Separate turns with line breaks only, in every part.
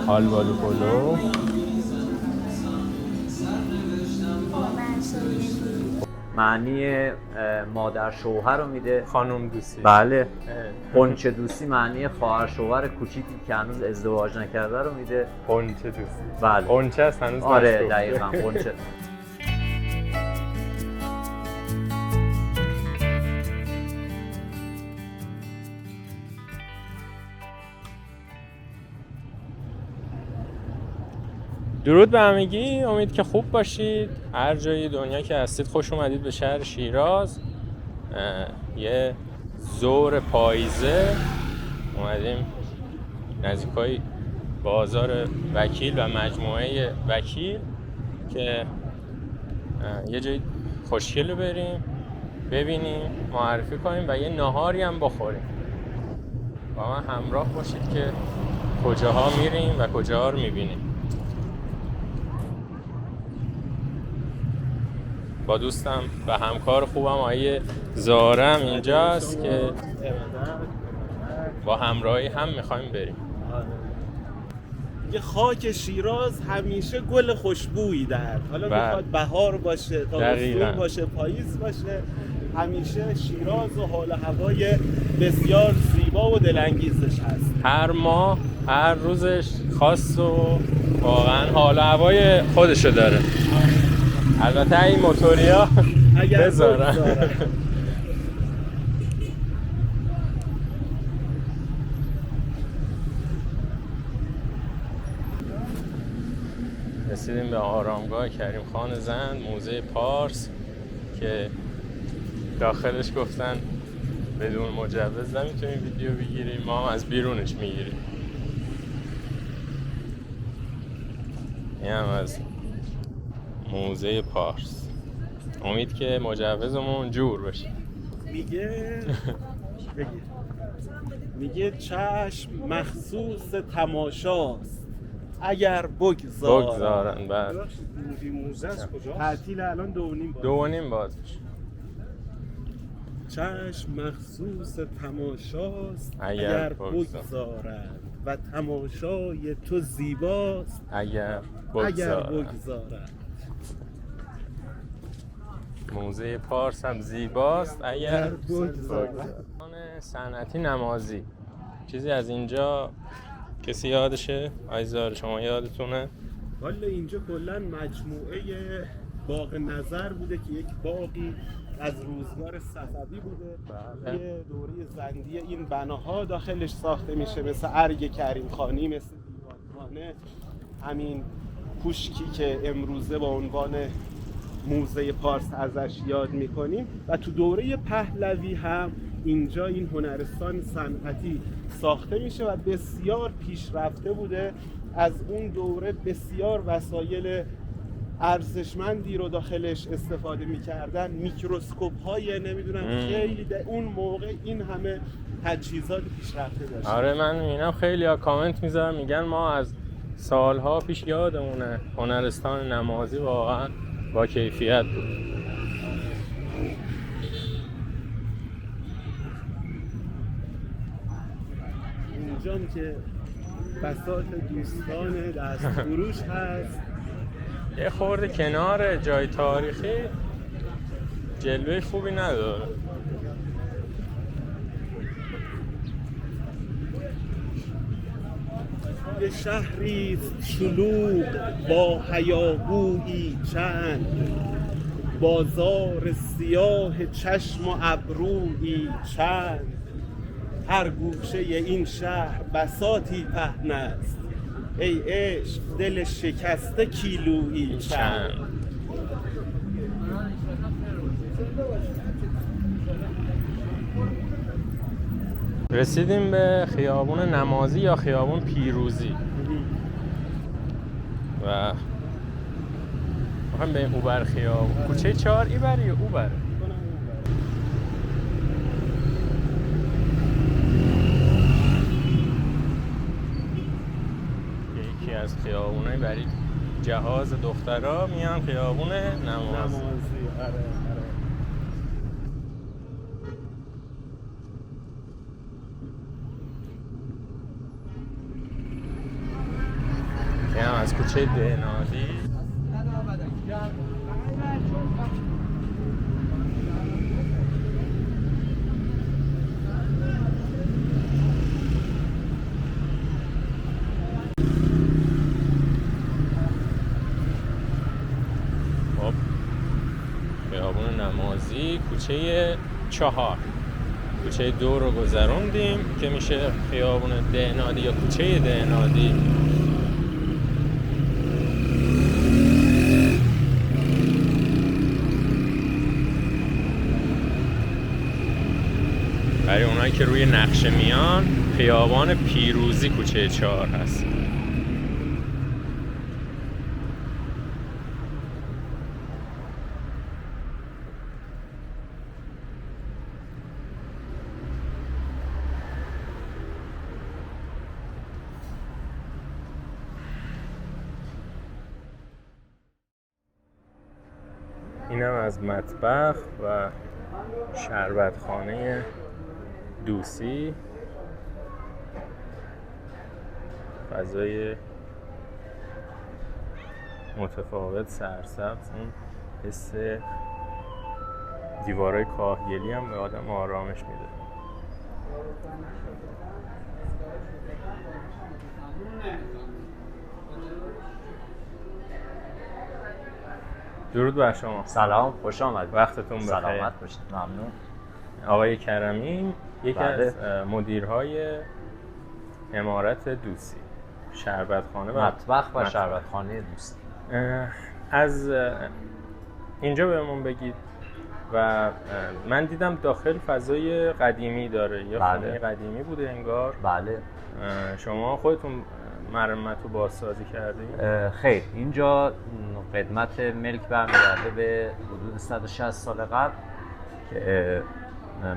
آلبالو پلو.
معنی مادر شوهر رو میده.
خانم دوستی.
بله. غنچه دوستی معنی خواهر شوهر کوچیکی که هنوز ازدواج نکرده رو میده.
غنچه دوستی.
بله.
غنچه است هنوز.
آره دقیقاً غنچه.
درود به همگی، امید که خوب باشید. هر جای دنیا که هستید خوش اومدید به شهر شیراز. یه ظهر پاییزه اومدیم نزدیکای بازار وکیل و مجموعه وکیل که یه جای خوشگل رو بریم ببینیم، معرفی کنیم و یه ناهاری هم بخوریم. با من همراه باشید که کجاها میریم و کجاها رو میبینیم. با دوستم و همکار خوبم آقای زارم اینجاست که با همراهی هم میخوایم بریم.
یه خاک شیراز همیشه گل خوشبویی دهد. حالا میخواد بهار باشه، تابستون باشه، پاییز باشه، همیشه شیراز و حال هوای بسیار زیبا و دلانگیزش هست.
هر ماه هر روزش خاص و واقعا حال هوای خودشو داره. البته این موتوریا بذارن. رسیدیم به آرامگاه کریم خان زند، موزه پارس که داخلش گفتن بدون مجوز نمیتونیم ویدیو بگیریم، ما هم از بیرونش میگیریم. این هم از موزه پارس. امید که مجوزمون جور بشه.
میگه چشم مخصوص تماشاست اگر بگذارن.
بعد
موزه از کجا؟ تعطیل الان
2:30 باز میشه.
چشم مخصوص تماشاست اگر بگذارن و تماشای تو زیباست اگر بگذارن.
موزه پارس هم زیباست اگر بگذارن. صنعتی نمازی چیزی از اینجا کسی یادشه؟ عزیزار شما یادتونه؟
والا اینجا کلا مجموعه باغ نظر بوده که یک باغی از روزگار صفوی بوده. یه دوره زندیه این بناها داخلش ساخته میشه، مثل ارگ کریم خانی، مثل دیوانخانه، همین کوشکی که امروزه با عنوان موزه پارس ازش یاد میکنیم. و تو دوره پهلوی هم اینجا این هنرستان صنعتی ساخته میشه و بسیار پیشرفته بوده. از اون دوره بسیار وسایل ارزشمندی رو داخلش استفاده میکردن، میکروسکوپ های نمیدونم خیلی اون موقع این همه تجهیزات پیشرفته داشت.
آره من میبینم خیلی ها کامنت میذارن میگن ما از سالها پیش یادمونه هنرستان نمازی واقعا با کیفیت بود.
اینجام که بساط دوستان دست فروش هست.
یه خورده کنار جای تاریخی جلوه خوبی نداره.
یه شهریست شلوغ با هیاهویی چند، بازار سیاه چشم و ابرویی چند، هر گوشه این شهر بساطی پهن است، ای عشق دل شکسته کیلویی چند.
رسیدیم به خیابون نمازی یا خیابون پیروزی و میخوایم به اوبر خیابون. کوچه 4 ایبری یا اوبره؟ یکی از خیابونای برای جهاز دخترها میان خیابون نمازی.
آره.
کوچه دهنادی. خب خیابون نمازی، کوچه 4. کوچه 2 رو گذروندیم که میشه خیابون دهنادی یا کوچه دهنادی. برای اونایی که روی نقشه میان، خیابان پیروزی کوچه 4 هست. اینم از مطبخ و شربتخانه دوسی. فضای متفاوت، سرسبز، اون حس دیوارای کاهگلی هم به آدم آرامش میده. درود بر شما.
سلام، خوش آمدید.
وقتتون بخیر.
سلامت باشید. ممنون.
آقای کرمی یکی
بله.
از مدیرهای عمارت دوسی، شربتخانه و
مطبخ و شربتخانه دوسی.
از اینجا بهمون بگید. و من دیدم داخل فضای قدیمی داره، یا
بله.
خونه قدیمی بوده انگار.
بله.
شما خودتون مرمت و بازسازی کردید؟
خیر، اینجا قدمت ملک برمیگرده به حدود 160 سال قبل که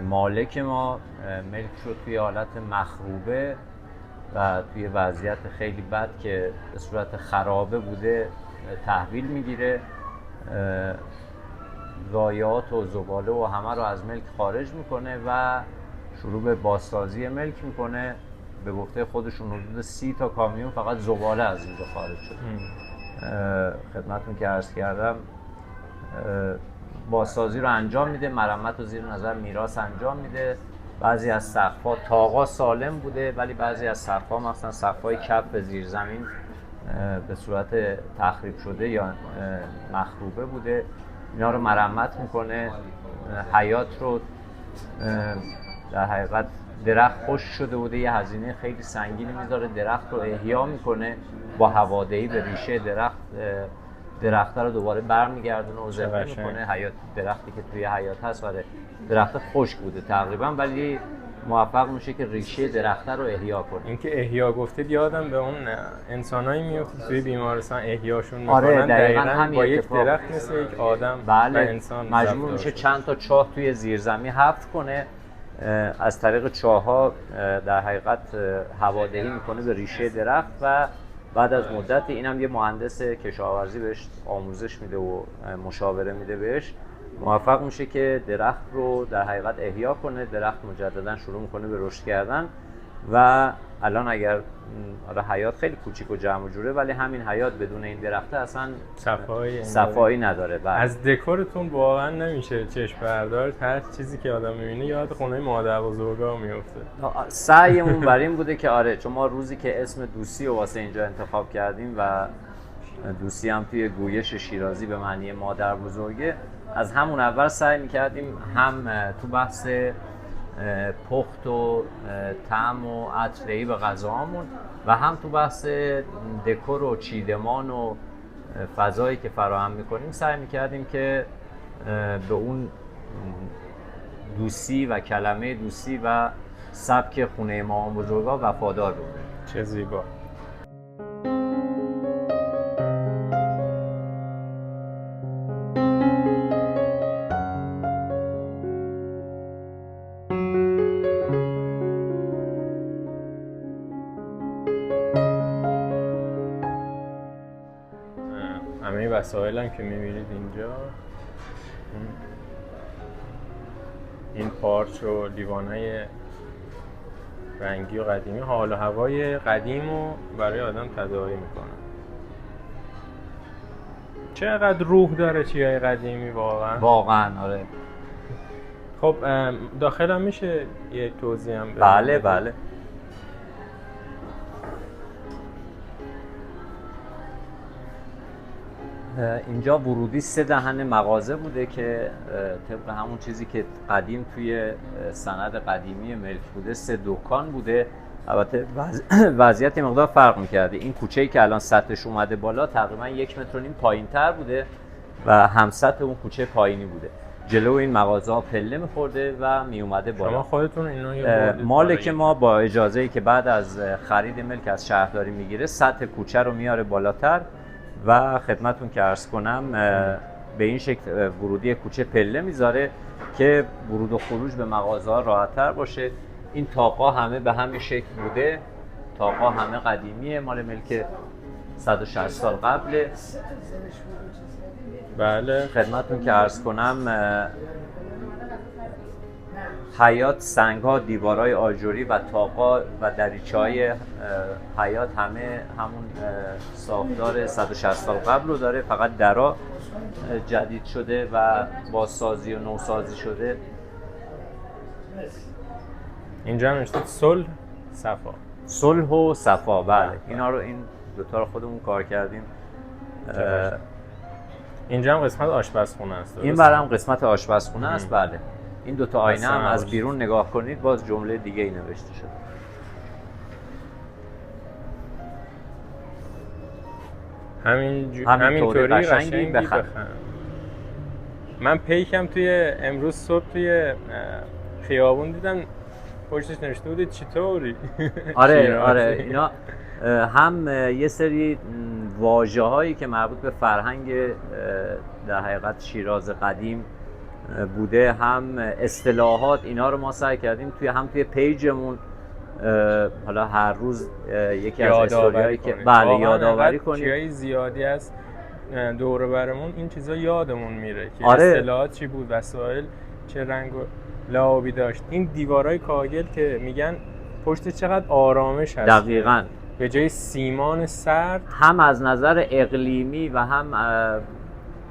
مالک ما ملک شد توی حالت مخروبه و توی وضعیت خیلی بد که به صورت خرابه بوده تحویل میگیره. ضایعات و زباله و همه رو از ملک خارج میکنه و شروع به بازسازی ملک میکنه. به گفته خودشون حدود 30 تا کامیون فقط زباله از اینجا خارج شد. خدمتتون که عرض کردم بازسازی رو انجام میده، مرمت رو زیر نظر میراث انجام میده. بعضی از سقف‌ها طاقا سالم بوده ولی بعضی از سقف‌ها مثلا سقف‌های کف زیر زمین به صورت تخریب شده یا مخروبه بوده. اینا رو مرمت میکنه. حیاط رو در حقیقت درخت خشک شده بوده، یه هزینه خیلی سنگینی میذاره، درخت رو احیا میکنه با هوادهی به ریشه درخت رو دوباره برمیگردونه و زنده میکنه. حیاط درختی که توی حیاط هست درخت خشک بوده تقریبا ولی موفق میشه که ریشه درخت رو احیا کنه.
اینکه احیا گفتید یادم به اون انسانایی میفته توی بیمارستان احیاشون میکنن.
آره دقیقاً
با یک درخت مثل یک آدم
بله.
و انسان
مجبور میشه چند تا چاه توی زیرزمین حفر کنه، از طریق چاه‌ها در حقیقت هوادهی میکنه به ریشه درخت و بعد از مدت اینم یه مهندس کشاورزی بهش آموزش میده و مشاوره میده بهش، موفق میشه که درخت رو در حقیقت احیا کنه. درخت مجددا شروع میکنه به رشد کردن و الان اگر حیاط خیلی کوچیک و جمع و جوره ولی همین حیاط بدون این درخته اصلا صفایی نداره.
از دکورتون واقعا نمیشه چشم برداشت. هر چیزی که آدم میبینه یاد خونه مادر بزرگا میفته.
سعیمون بر این بوده که آره، چون ما روزی که اسم دوسی رو واسه اینجا انتخاب کردیم و دوسی هم توی گویش شیرازی به معنی مادر بزرگه، از همون اول سعی میکردیم هم تو بحث پخت و طعم و عطره‌ای به غذاهامون و هم تو بحث دکور و چیدمان و فضایی که فراهم میکنیم سعی میکردیم که به اون دوسی و کلمه دوسی و سبک خونه مامان بزرگا وفادار بودیم.
چه زیبا. همه وسایل هم که میبینید اینجا، این پارچ و لیوانای رنگی و قدیمی، حال و هوای قدیم رو برای آدم تداعی میکنن. چقدر روح داره چیای قدیمی واقعا.
واقعا آره.
خب داخل هم میشه یه توضیح هم بدید؟
بله بله. اینجا ورودی 3 دهن مغازه بوده که طبق همون چیزی که قدیم توی سند قدیمی ملک بوده 3 دکان بوده. البته وضعیت مقدار فرق میکرده. این کوچه‌ای که الان سطحش اومده بالا تقریبا 1.5 متر پایین تر بوده و هم سطح اون کوچه پایینی بوده. جلو این مغازه ها پله میخورده و میومده بالا.
شما خودتون اینو
مالک ما با اجازه‌ای که بعد از خرید ملک از شهرداری میگیره سطح کوچه رو میاره بالاتر و خدمتون که عرض کنم به این شکل ورودی کوچه پله میذاره که ورود و خروج به مغازه ها راحت‌تر باشه. این طاق‌ها همه به همین شکل بوده. طاق‌ها همه قدیمیه، مال ملک 160 سال قبله.
بله.
خدمتون که عرض کنم حیاط سنگ‌ها، دیوارهای آجوری و طاق‌ها و دریچه‌های حیاط همه همون ساختار 160 سال قبل رو داره، فقط درا جدید شده و بازسازی و نوسازی شده.
اینجا هم نوشته صلح صفا.
صلح و صفا، بله. اینا رو این دوتا رو خودمون کار کردیم.
اینجا هم قسمت آشپزخونه است.
این برام قسمت آشپزخونه است، بله. این دوتا آینه هم از بیرون نگاه کنید باز جمله دیگه ای نوشته شده.
همینطوری قشنگی بخوام. من پیکم توی امروز صبح توی خیابون دیدم پشتش نوشته بود چطوری؟
آره اینا هم یه سری واژه‌هایی که مربوط به فرهنگ در حقیقت شیراز قدیم بوده، هم اصطلاحات، اینا رو ما سعی کردیم توی پیجمون حالا هر روز یکی از استوریایی که بله یادآوری کنیم.
چیزای زیادی از دور و برمون این چیزا یادمون میره که اصطلاحات چی بود، وسایل چه رنگ و لعابی داشت. این دیوارای کاگل که میگن پشت چقدر آرامش هست.
دقیقاً.
به جای سیمان سرد
هم از نظر اقلیمی و هم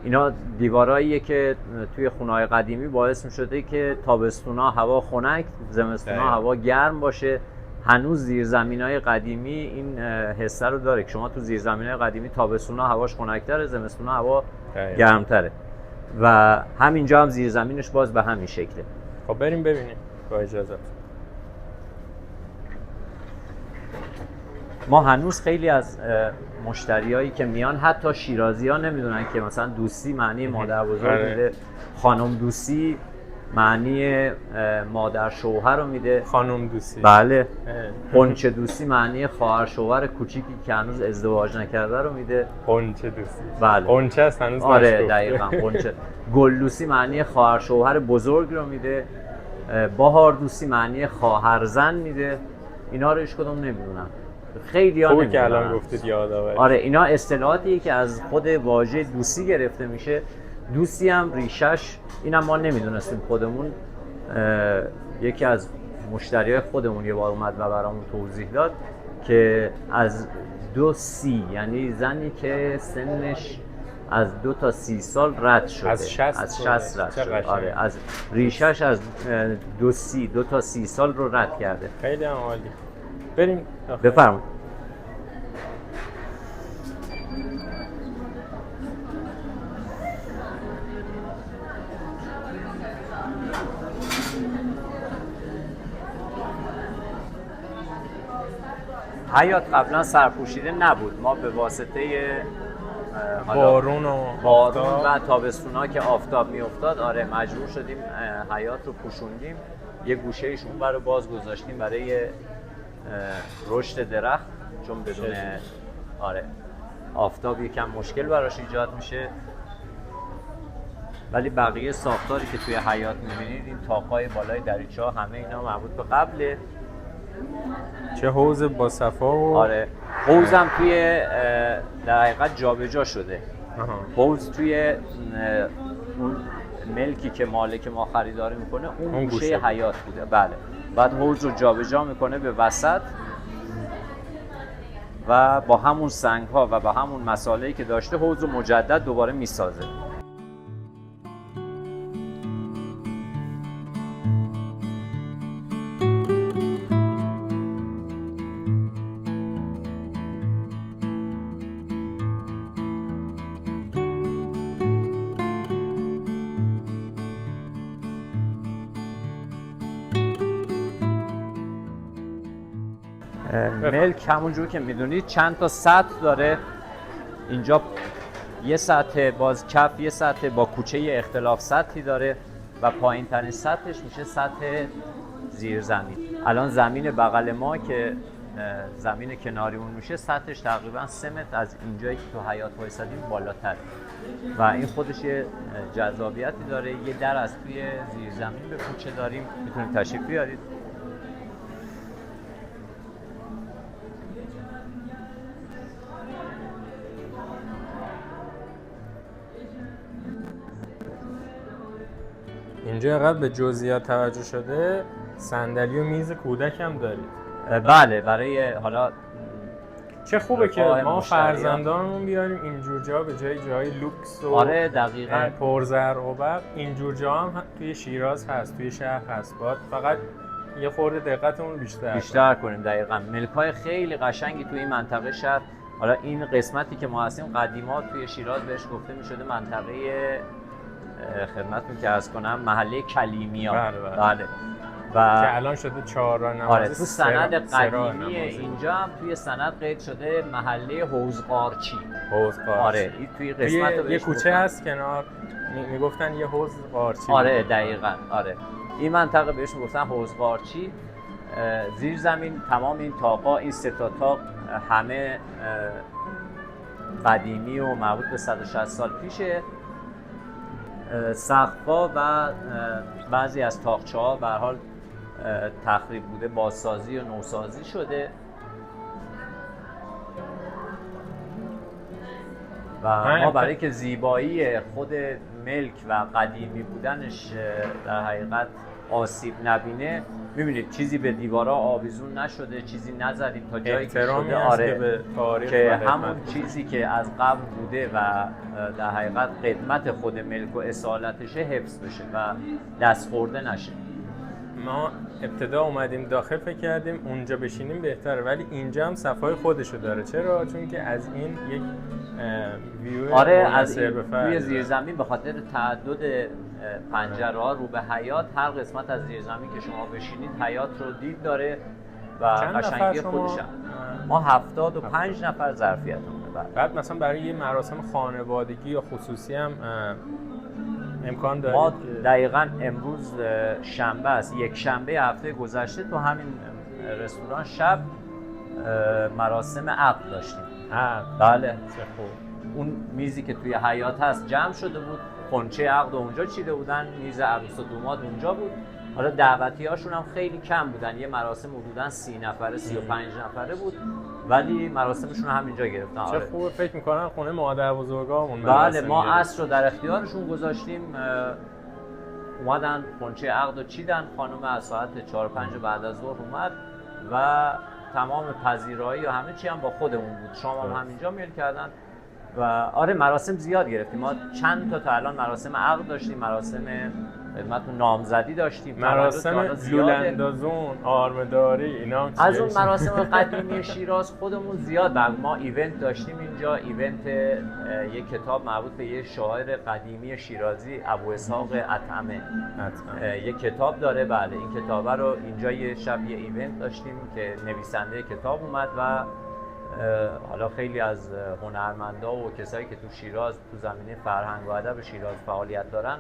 اینا دیواراییه که توی خونه‌های قدیمی باعث می‌شده که تابستونا هوا خنک، زمستونا هوا گرم باشه. هنوز زیرزمین‌های قدیمی این حسه رو داره که شما تو زیرزمین‌های قدیمی تابستونا هواش خنک‌تره، زمستونا هوا گرم‌تره. و همینجا هم زیرزمینش باز به همین شکله.
خب بریم ببینیم با اجازت.
ما هنوز خیلی از مشتریایی که میان حتی شیرازی‌ها نمیدونن که مثلا دوستی معنی مادر بزرگ میده، خانم دوستی معنی مادر شوهر رو میده،
خانم دوستی
بله، قنچه دوستی معنی خواهر شوهر کوچیکی که هنوز ازدواج نکرده رو میده.
قنچه دوستی،
بله
قنچه است هنوز نشده.
آره دقیقاً قنچه. گل دوستی معنی خواهر شوهر بزرگ رو میده. بهار دوستی معنی خواهر زن میده. اینا رو هیچ کدوم نمیدونن. خیلی ها
خوبه که الان گفتید یادآوری.
آره اینا اصطلاحاتیه که از خود واژه دوستی گرفته میشه. دوستی هم ریشش اینم ما نمیدونستیم خودمون. یکی از مشتریای خودمون یه بار اومد و برامون توضیح داد که از 2 یعنی زنی که سنش از 2 تا 30 سال رد شده،
از 60
رد شده. آره از ریشش از 2 تا 30 سال رو رد کرده.
خیلی هم عالی. بریم
بفرمایید. حیاط قبلا سرپوشیده نبود. ما به واسطه
بارون
و تابستونا که آفتاب میافتاد مجبور شدیم حیاط رو پوشوندیم. یه گوشه ایش اون رو باز گذاشتیم برای رشد درخت، چون بدون آفتاب یکم مشکل براش ایجاد میشه. ولی بقیه ساختاری که توی حیاط میبینید، این طاقای بالای دریچه‌ها همه اینا مربوط به قبله.
چه حوض با صفا و
حوضم توی در حقیقت جابجا شده. حوض توی اون ملکی که مالک ما خریداری میکنه اون گوشه حیاط بوده، بله. بعد حوض رو جابجا میکنه به وسط و با همون سنگ ها و با همون مساله‌ای که داشته حوض رو مجدد دوباره میسازه. ملک همونجور که میدونید چند تا سطح داره. اینجا یه سطح باز کف، یه سطح با کوچه اختلاف سطحی داره و پایین ترین سطحش میشه سطح زیر زمین. الان زمین بغل ما که زمین کناریمون میشه سطحش تقریبا 3 متر از اینجایی که تو حیاط وایسادیم بالاتر و این خودش یه جذابیتی داره. یه در از توی زیر زمین به کوچه داریم، میتونید تشریف بیارید.
اینجا اینقدر به جزئیات توجه شده، صندلی و میز کودک هم دارید.
بله، برای حالا
چه خوبه که ما
مشتریان.
فرزندانمون بیاریم اینجور جا به جای لوکس و
آره دقیقاً
پرزر و برق. اینجور جا هم توی شیراز هست، توی شهر هست. باید فقط یه خورده دقتمون بیشتر
کنیم. دقیقاً ملک‌های خیلی قشنگی توی این منطقه شهر. حالا این قسمتی که ما هستیم قدیما توی شیراز بهش گفته می‌شده منطقه خدمتتون که عرض کنم محله کلیمیا. بله. و
که الان شده 4 راه نمازی.
آره، تو سند قدیمی اینجا هم توی سند قید شده محله حوضقارچی. آره، این توی قسمت
یه کوچه هست کنار میگفتن یه حوض قارچی.
آره دقیقاً. آره، این منطقه بهش میگفتن حوضقارچی. زیر زمین تمام این طاقا، این 3 تا طاق همه قدیمی و مربوط به 160 سال پیشه. سقف‌ها و بعضی از طاقچه‌ها به هر حال تخریب بوده، بازسازی و نوسازی شده و ما برای که زیبایی خود ملک و قدیمی بودنش در حقیقت آسیب نبینه، می‌بینید چیزی به دیوارا آویزون نشده، چیزی نزدیم تا جایی که شده. آره، که همون چیزی که از قبل بوده و در حقیقت قدمت خود ملک و اصالتشه حفظ بشه و دست خورده نشه.
ما ابتدا اومدیم داخل فکر کردیم اونجا بشینیم بهتره، ولی اینجا هم صفای خودشو داره. چرا؟ چون که از این یک ویو
از توی زیر زمین به خاطر تعدد پنجره ها رو به حیاط، هر قسمت از زیر زمین که شما بشینید حیاط رو دید داره و قشنگی خودش هم. ما 75 نفر ظرفیتمونه.
بعد مثلا برای یه مراسم خانوادگی یا خصوصی هم امکان داره.
ما دقیقاً امروز شنبه است، یک شنبه هفته گذشته تو همین رستوران شب مراسم عقد داشتیم. بله.
چه خوب.
اون میزی که توی حیاط هست جمع شده بود، خنچه عقد اونجا چیده بودن، میز عروس و دوماد اونجا بود. حالا دعوتی هاشون هم خیلی کم بودن، یه مراسم حدوداً 30 نفره 35 نفره بود، ولی مراسمشون همینجا گرفتن.
چه خوبه. فکر میکنن خونه مادر بزرگامون.
بله، ما عصر رو در اختیارشون گذاشتیم، اومدن خنچه عقد رو چیدن. خانم از ساعت 4-5 بعد از ظهر اومد و تمام پذیرایی و همه چی هم با خودمون بود. شام هم همینجا میل کردن و آره مراسم زیاد گرفتیم. ما چند تا الان مراسم عقد داشتیم، مراسم خدمتتون نامزدی داشتیم،
مراسم لولاندازون، آرمداری، اینا
از اون مراسم قدیمی شیراز خودمون زیاد. ما ایونت داشتیم اینجا، ایونت یک کتاب مربوط به یه شاعر قدیمی شیرازی، ابو اسحاق اطعمه. یک کتاب داره. بله، این کتابه رو اینجا یه شب یه ایونت داشتیم که نویسنده کتاب اومد و حالا خیلی از هنرمندا و کسایی که تو شیراز تو زمینه فرهنگ و ادب شیراز فعالیت دارن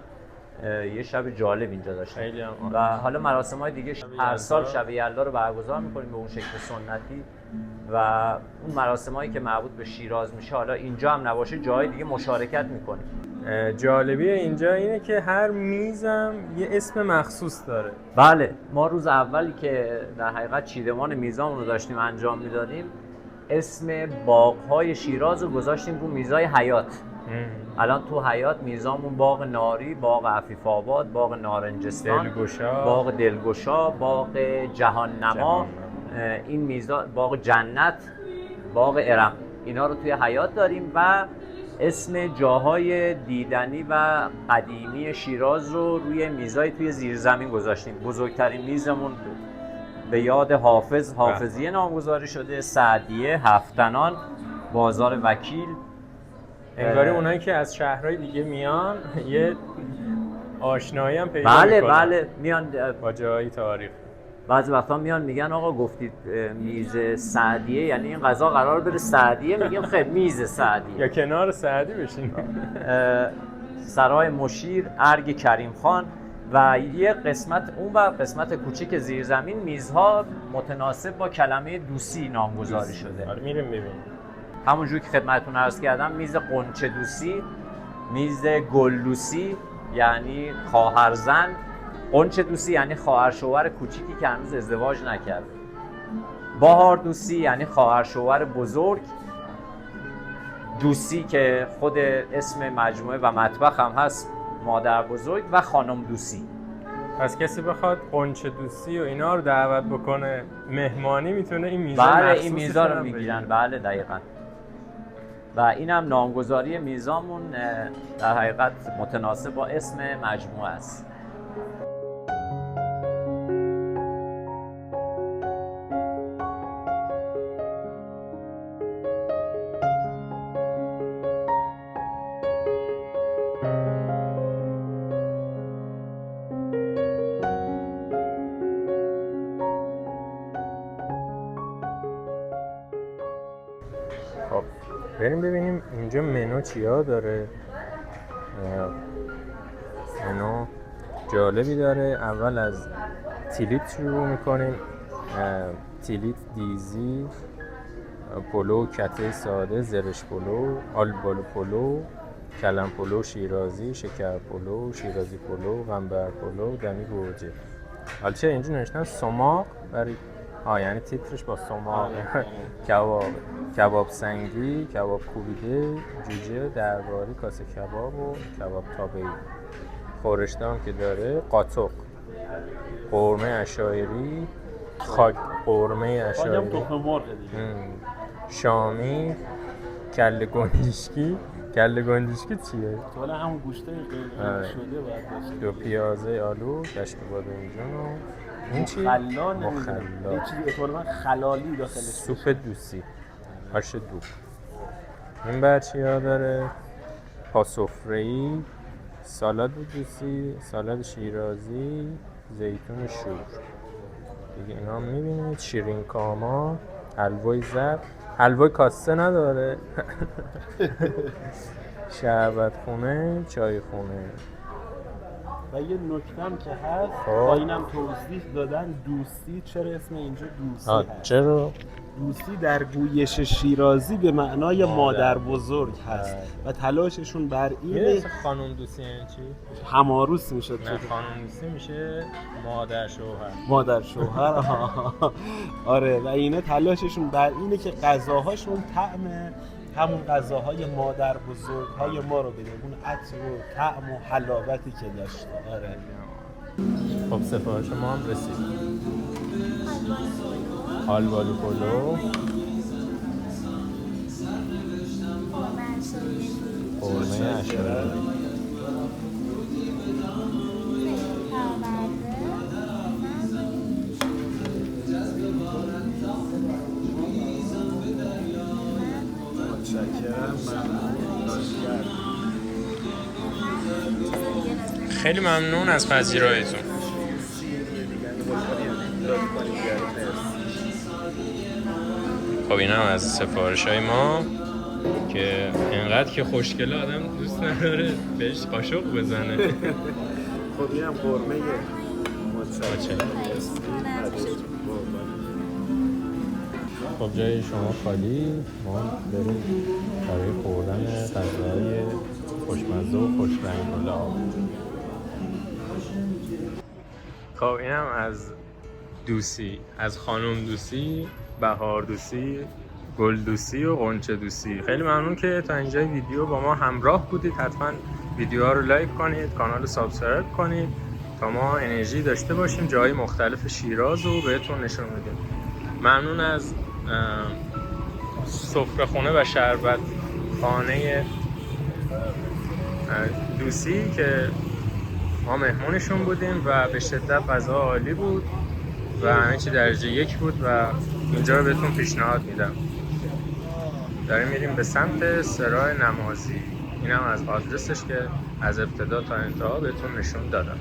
یه شب جالب اینجا داشتیم. و حالا مراسم‌های دیگه هر سال شب یلدا رو برگزار می‌کنیم به اون شکل سنتی و اون مراسم‌هایی که مربوط به شیراز میشه حالا اینجا هم نباشه جای دیگه مشارکت می‌کنیم.
جالبی اینجا اینه که هر میزم یه اسم مخصوص داره.
بله، ما روز اولی که در حقیقت چیدمان میزامون رو داشتیم انجام میدادیم اسم باغ‌های شیراز رو گذاشتیم رو میزای حیاط. الان تو حیاط میزامون باغ ناری، باغ عفیف آباد، باغ نارنجستان، باغ دلگشا، باغ جهان نما، این میزا باغ جنت باغ ارم، اینا رو توی حیاط داریم و اسم جاهای دیدنی و قدیمی شیراز رو روی میزای توی زیرزمین گذاشتیم. بزرگترین میزمون به یاد حافظیه نامگذاری شده، سعدیه، هفتنان، بازار وکیل.
انگاری اونایی که از شهرهای دیگه میان یه آشنایی هم پیدا
بله
میکنن.
بله میان
با جایی تاریخ.
بعضی وقتا میان میگن آقا گفتید میز سعدیه، یعنی این غذا قرار بره سعدیه؟ میگیم خیر میز سعدیه.
یا کنار سعدی بشین.
سرای مشیر، ارگ کریم خان و یه قسمت اون و قسمت کوچیک زیرزمین میزها متناسب با کلمه دوسی نامگذاری شده.
آره میریم ببینیم.
همونجور که خدمتتون عرض کردم، میز قنچه دوسی، میز گل دوسی یعنی خواهرزن، قنچه دوسی یعنی خواهر شوهر کوچیکی که هنوز ازدواج نکرده، بهار دوسی یعنی خواهر شوهر بزرگ، دوسی که خود اسم مجموعه و مطبخ هم هست مادر بزرگ، و خانم دوسی.
پس کسی بخواد قنچه دوسی و اینا رو دعوت بکنه مهمانی میتونه این میزا
بله
مخصوص
این میزا رو میگیرن. بله دقیقاً. و این هم نامگذاری میزامون در حقیقت متناسب با اسم مجموعه است.
خب بریم ببینیم اینجا منو چیا داره. منو جالبی داره. اول از تیلیت شروع میکنیم. تیلیت دیزی، پلو کته ساده، زرش پلو، آلبالو پلو، کلم پلو شیرازی، شکر پلو، شیرازی پلو، غنبر پلو، دمی گوجه. حالا چه اینجا نوشتن سماق برای یعنی تیترش با سماق. کباب سنگی، کباب کوبیده، جوجه درباری، کاسه کباب و کباب تابه‌ای. خورشته که داره، قاطق، قورمه عشایری، قورمه عشایری، شامی، کله گندشکی. کله گندشکی چیه؟
حالا همون گوشته قرمز شده باید باشه.
دو پیازه آلو، گشت بادمجان و این چی؟
مخلل.
مخلل.
این چیزی اطلاعاً خلالی داخلش.
سوپ دوسی، آش دوب. این بر چیا داره؟ پاسفره‌ای، سالاد دوسی، سالاد شیرازی، زیتون شور. دیگه اینا هم میبینید. شیرین کاما، حلوای زرد. حلوای کاسه نداره. شربت خونه، چای خونه.
و یه نکتم که هست با اینم توضیح دادن دوسی چرا اسم اینجا دوسی هست.
چرا؟
دوسی در گویش شیرازی به معنای مادر بزرگ هست و تلاششون بر اینه.
خانم دوسی یعنی چی؟
هماروس میشه.
نه خانم دوسی میشه مادر شوهر.
مادر شوهر. آره و اینه تلاششون بر اینه که غذاهاشون طعم همون غذاهای مادر بزرگهای ما رو بده، اون عطر و طعم و حلاوتی که داشته. آره.
خب سفارش ما هم رسید. آلبالو پلو، قورمه عشایری. خیلی ممنون از پذیراییتون. خب این هم از سفارش‌های ما که انقدر که خوشگله آدم دوست نداره بهش قاشق بزنه.
خب این هم قورمه مچه.
خب جای شما خالی، ما بریم برای خوردن غذاهای خوشمزه و خوشرنگ و لعاب. خب این هم از دوسی، از خانم دوسی، بهار دوسی، گل دوسی و غنچه دوسی. خیلی ممنون که تا اینجای ویدیو با ما همراه بودید. حتما ویدیوها رو لایک کنید، کانال رو سابسکرایب کنید تا ما انرژی داشته باشیم جای مختلف شیراز رو بهتون نشون بدیم. ممنون از سفره‌خونه و شربت خانه دوسی که ما مهمونشون بودیم و به شدت غذا عالی بود و همه چی درجه 1 بود و اینجا رو بهتون پیشنهاد میدم. داریم میریم به سمت سرای نمازی. اینم از آدرسش که از ابتدا تا انتها بهتون نشون دادم.